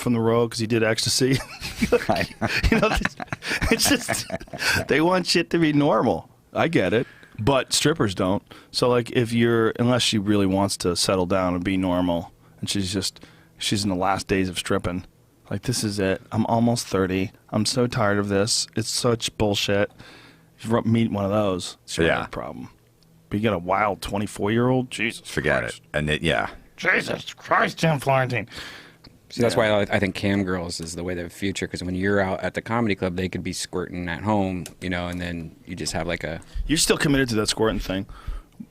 from the road because he did ecstasy. You know, it's just they want shit to be normal. I get it, but strippers don't. So like, unless she really wants to settle down and be normal, and she's in the last days of stripping. Like, this is it. I'm almost 30. I'm so tired of this. It's such bullshit. If you meet one of those, it's really a problem. But you get a wild 24-year-old, Jesus Forget Christ. it. And Jesus Christ, Jim Florentine. See, that's why I think cam girls is the way of the future, because when you're out at the comedy club, they could be squirting at home, you know, and then you just have like a... You're still committed to that squirting thing.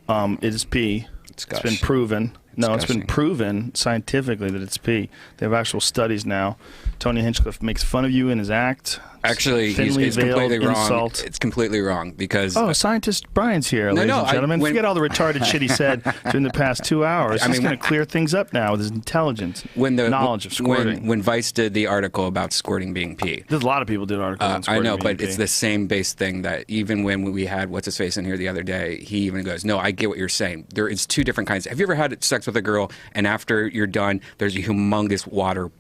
It is pee. It's been proven. It's been proven scientifically that it's pee. They have actual studies now. Tony Hinchcliffe makes fun of you in his act. Actually, it's completely wrong. It's completely wrong because... Oh, scientist Brian's here, ladies and gentlemen. Forget all the retarded shit he said during the past 2 hours. He's going to clear things up now with his intelligence, knowledge of squirting. When Vice did the article about squirting being pee. There's a lot of people did articles on squirting I know, being but it's the same base thing that even when we had What's-His-Face in here the other day, he even goes, no, I get what you're saying. There is two different kinds. Have you ever had sex with a girl and after you're done, there's a humongous water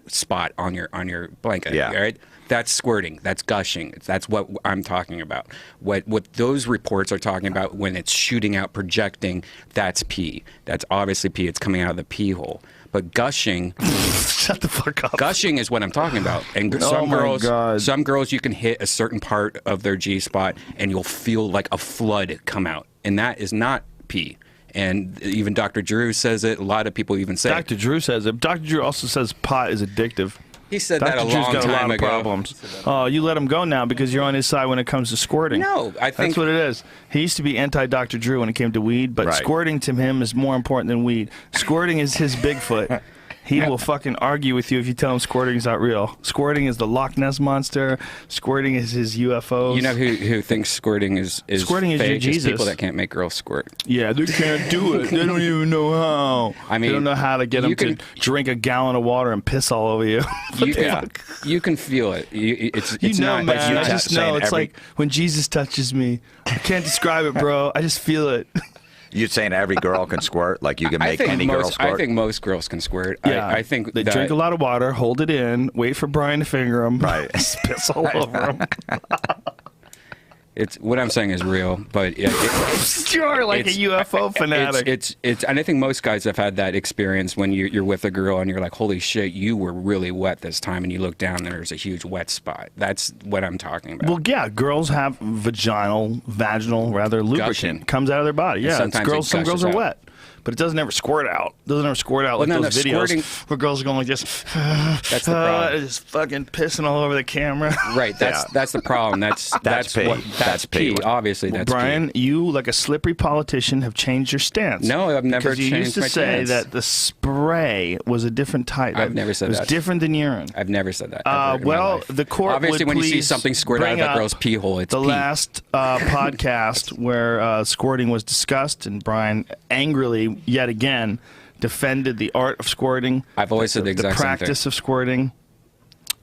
spot on your blanket, right? That's squirting. That's gushing. That's what I'm talking about. What those reports are talking about when it's shooting out, projecting, that's pee. That's obviously pee. It's coming out of the pee hole. But gushing... Shut the fuck up. Gushing is what I'm talking about. And some girls, you can hit a certain part of their G-spot and you'll feel like a flood come out. And that is not pee. And even Dr. Drew says it. A lot of people even say Dr. Drew says it. Dr. Drew also says pot is addictive. He said that a long got time a lot ago. Of problems. Oh, you let him go now because you're on his side when it comes to squirting. No, I think that's what it is. He used to be anti-Dr. Drew when it came to weed, but squirting to him is more important than weed. Squirting is his Bigfoot. He will fucking argue with you if you tell him squirting is not real. Squirting is the Loch Ness monster. Squirting is his UFOs. You know who thinks squirting is squirting fake? Is your Jesus. It's people that can't make girls squirt. Yeah, they can't do it. They don't even know how. I mean, they don't know how to get them to drink a gallon of water and piss all over you. You can feel it. It's man. Like I just know. It's like when Jesus touches me. I can't describe it, bro. I just feel it. You're saying every girl can squirt? Like you can make any girl squirt? I think most girls can squirt. Yeah. I think they drink a lot of water, hold it in, wait for Brian to finger them, piss all over them. It's what I'm saying is real, but you're like a UFO fanatic. And I think most guys have had that experience when you're with a girl and you're like, holy shit, you were really wet this time, and you look down and there's a huge wet spot. That's what I'm talking about. Well, yeah, girls have vaginal lubricant Gushing. comes out of their body. Yeah, some girls are wet. But it doesn't ever squirt out. It doesn't ever squirt out like those videos where girls are going like this. That's the problem. Just fucking pissing all over the camera. Right. That's the problem. That's pee. That's pee. Obviously, that's Brian, pee. you, like a slippery politician, have changed your stance. No, I've never changed my stance. Because you used to say that the spray was a different type. I've never said that. It was different than urine. I've never said that. Well, the court obviously, would when you see something squirt out of that girl's pee hole, it's the pee. last podcast where squirting was discussed, and Brian angrily, yet again, defended the art of squirting. I've always said the exact same thing. The practice of squirting.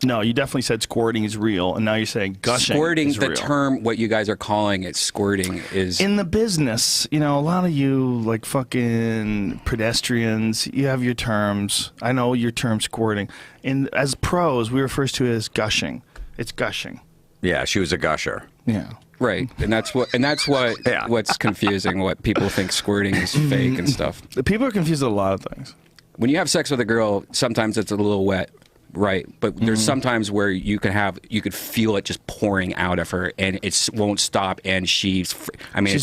No, you definitely said squirting is real, and now you're saying gushing is real. The term, what you guys are calling it, squirting, is... In the business, you know, a lot of you, like fucking pedestrians, you have your terms. I know your term squirting. As pros, we refer to it as gushing. It's gushing. Yeah, she was a gusher. Yeah. Right, and that's what's confusing. What people think squirting is fake and stuff. People are confused with a lot of things. When you have sex with a girl, sometimes it's a little wet, right? But there's sometimes where you could feel it just pouring out of her, and it won't stop. And it's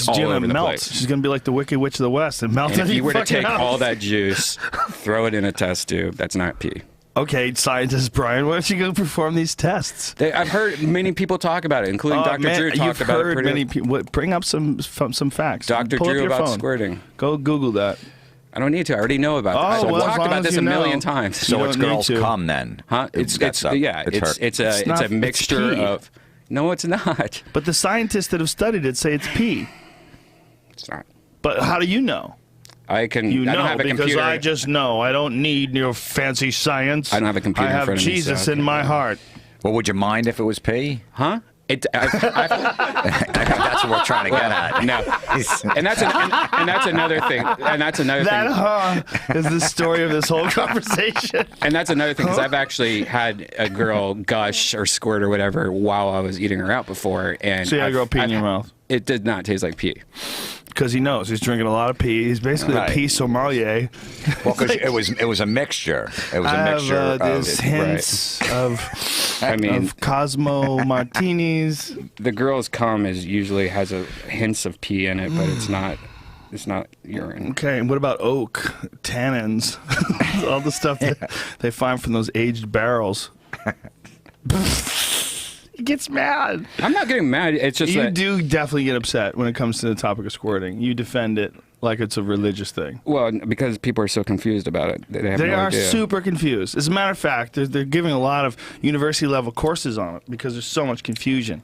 all over the place. She's gonna be like the Wicked Witch of the West and melt. And if you were to take all that juice, throw it in a test tube, that's not pee. Okay, scientist Brian, why don't you go perform these tests? I've heard many people talk about it, including Dr. Drew talked about it. Many people. Bring up some facts. Dr. Drew about squirting. Go Google that. I don't need to. I already know about that. Well, I've talked about this a million times. So it's girls come then? Huh? It's a mixture of. No, it's not. But the scientists that have studied it say it's pee. It's not. But how do you know? I don't have a because computer. I just know. I don't need your fancy science. I don't have a computer. I have in front of me, Jesus so in my heart. Well, would you mind if it was pee? Huh? That's what we're trying to get at. No, and that's another thing. And that's another That thing. is the story of this whole conversation. And that's another thing because I've actually had a girl gush or squirt or whatever while I was eating her out before. And So you had a girl pee in your mouth. It did not taste like pee. Because he knows he's drinking a lot of pee. He's basically a pee sommelier. Well, because it was a mixture. It was a mixture there's of hints of Cosmo martinis. The girl's cum usually has hints of pee in it, but it's not. It's not urine. Okay, and what about oak tannins? All the stuff that they find from those aged barrels. He gets mad. I'm not getting mad. It's just You do definitely get upset when it comes to the topic of squirting. You defend it like it's a religious thing. Well, because people are so confused about it. They have no are idea. super confused. As a matter of fact, they're giving a lot of university-level courses on it because there's so much confusion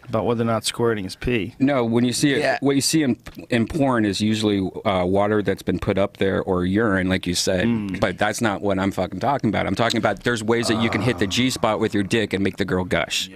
about whether or not squirting is pee. No, when you see it, what you see in porn is usually water that's been put up there or urine, like you said. But that's not what I'm fucking talking about. I'm talking about there's ways that you can hit the G spot with your dick and make the girl gush.